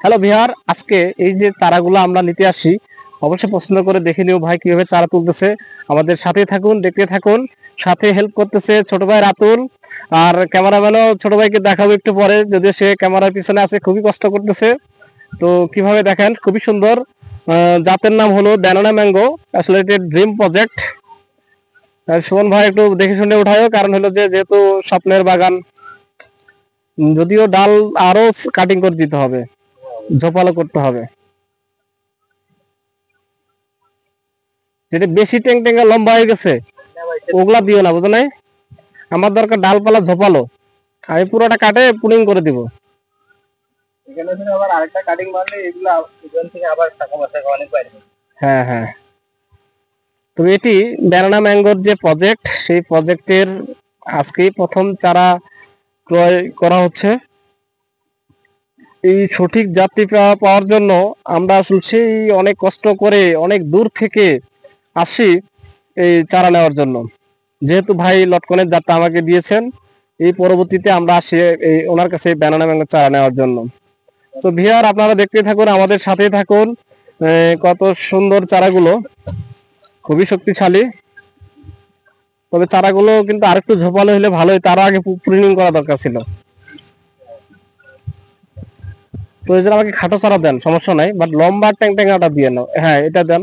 Hello Bihar, আজকে এই যে চারাগুলো আমরা নিতে আসি, অবশ্যই পছন্দ করে দেখে নিও ভাই কিভাবে চারা তুলতেছে। আমাদের সাথে থাকুন, দেখতে থাকুন। সাথে হেল্প করতেছে ছোট ভাই রাতুল, আর ক্যামেরাম্যানও ছোট ভাইকে দেখাবো একটু পরে, যদিও সে ক্যামেরার পিছনে আছে, খুবই কষ্ট করতেছে। তো কিভাবে দেখেন, খুবই সুন্দর। জাতের নাম হলো ব্যানানা ম্যাঙ্গো, আসলে এটা ড্রিম প্রজেক্ট। সুমন ভাই একটু দেখে শুনে উঠায়ও, কারণ হলো যে যেহেতু স্বপ্নের বাগান, যদিও ডাল আরো কাটিং করে দিতে হবে, ঝোপালো করতে হবে। যেটা বেশি ট্যাং ট্যাঙ্গা লম্বা হয়ে গেছে ওগুলা দিও না, বুঝো নাই? আমার দরকার ডালপালা ঝোপালো, আমি পুরোটা কাটে পুলিং করে দিব। হ্যাঁ হ্যাঁ, তো এটি ব্যানানা ম্যাঙ্গোর যে প্রজেক্ট, সেই প্রজেক্টের আজকেই প্রথম চারা ক্রয় করা হচ্ছে। এই সঠিক যাত্রী পাওয়ার জন্য আমরা আসলে সেই অনেক কষ্ট করে অনেক দূর থেকে আসি এই চারা নেওয়ার জন্য। যেহেতু ভাই লটকনের জাতটা আমাকে দিয়েছেন, এই পরবর্তীতে আমরা আসি এই ওনার কাছে ব্যানানা ম্যাঙ্গো চারা নেওয়ার জন্য। তো ভিউয়ার, আপনারা দেখতে থাকুন, আমাদের সাথেই থাকুন। কত সুন্দর চারাগুলো, খুবই শক্তিশালী। তবে চারাগুলো কিন্তু আরেকটু ঝোপালো হলে ভালোই, তার আগে প্রুনিং করা দরকার ছিল। প্রয়োজন আমাকে খাটো চারা দেন, সমস্যা নাই, বাট লম্বা ট্যাং ট্যাঙ্গাটা দিয়ে নাও। হ্যাঁ, এটা দেন।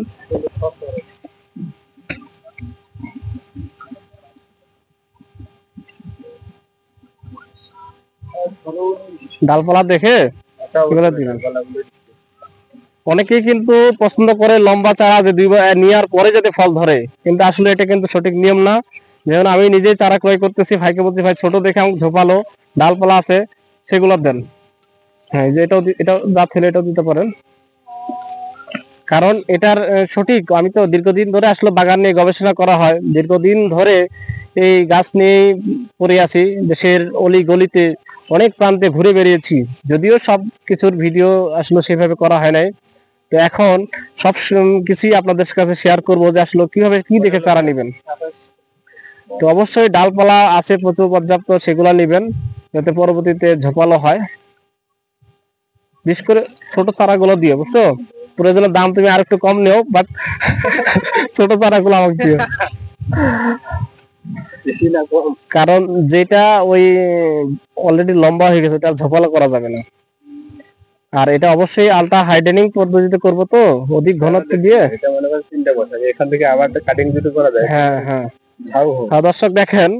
ডালপালা দেখে দিবেন। অনেকেই কিন্তু পছন্দ করে লম্বা চারা, যে দুইবার নেওয়ার পরে যাতে ফল ধরে, কিন্তু আসলে এটা কিন্তু সঠিক নিয়ম না। যেমন আমি নিজেই চারা ক্রয় করতেছি, ভাইকে বলছি ভাই ছোট দেখে আমাকে ঝোপালো ডালপালা আছে সেগুলো দেন। হ্যাঁ, যে এটাও জাত হলে এটাও দিতে পারেন, কারণ এটার সঠিক, আমি তো দীর্ঘদিন ধরে আসলে বাগান নিয়ে গবেষণা করা হয়, দীর্ঘদিন ধরে এই গাছ নিয়ে পড়ে আছি, দেশের অলি গলিতে অনেক প্রান্তে ঘুরে বেরিয়েছি। যদিও সব কিছুর ভিডিও আসলে সেভাবে করা হয় নাই, তো এখন সব কিছুই আপনাদের কাছে শেয়ার করবো, যে আসলে কিভাবে কি দেখে চারা নেবেন। তো অবশ্যই ডালপালা আছে প্রচুর পর্যাপ্ত, সেগুলা নেবেন যাতে পরবর্তীতে ঝোপালো হয়। বিশেষ করে ছোট চারাগুলো দিয়ে, বুঝছো? প্রয়োজনের দাম তুমি আর একটু কম নিও, বাট ছোট চারাগুলো আমাকে দিও, কারণ যেটা ওই অলরেডি লম্বা হয়ে গেছে ওটা ঝোপালো করা যাবে না। আর এটা অবশ্যই আলট্রা হাইডেনিং পদ্ধতিতে করবো, তো অধিক ঘনত্ব দিয়ে। এখান থেকে আবার কাটিং যদি করা যায়। হ্যাঁ হ্যাঁ, দর্শক দেখেন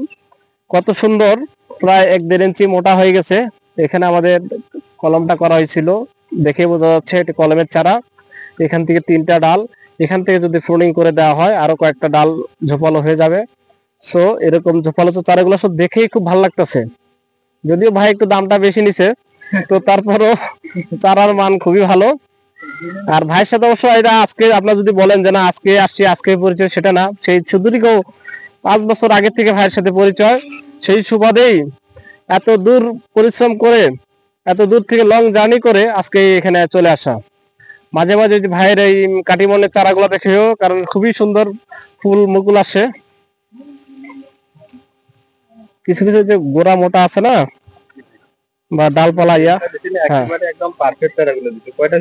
কত সুন্দর, প্রায় 1-1.5 ইঞ্চি মোটা হয়ে গেছে। এখানে আমাদের কলমটা করা হয়েছিল, দেখে বোঝা যাচ্ছে এটা কলমের চারা। এখান থেকে 3টা ডাল, এখান থেকে যদি প্রুনিং করে দেওয়া হয় আরো কয়েকটা ডাল ঝোপালো হয়ে যাবে। সো এরকম ঝোপালো চারাগুলো সব দেখেই খুব ভালো লাগতেছে। যদিও ভাই একটু দামটা বেশি নিছে, তো তারপরও চারার মান খুবই ভালো। আর ভাইয়ের সাথে অবশ্য এটা আজকে আপনার যদি বলেন যে না আজকে আসছি আজকে পরিচয়, সেটা না, সেই সুদূরকেও 5 বছর আগে থেকে ভাইয়ের সাথে পরিচয়। সেই সুবাদেই এত দূর পরিশ্রম করে, এত দূর থেকে লং জার্নি করে আজকে এখানে চলে আসা। মাঝে মাঝে ভাইয়ের এই কাটিমনের চারাগুলো দেখেও, কারণ খুবই সুন্দর ফুল মুকুল আসে। কিছু কিছু যে গোড়া মোটা আছে না, বা ডালপালা, একদম পারফেক্ট চারাগুলো দিচ্ছে। কয়টা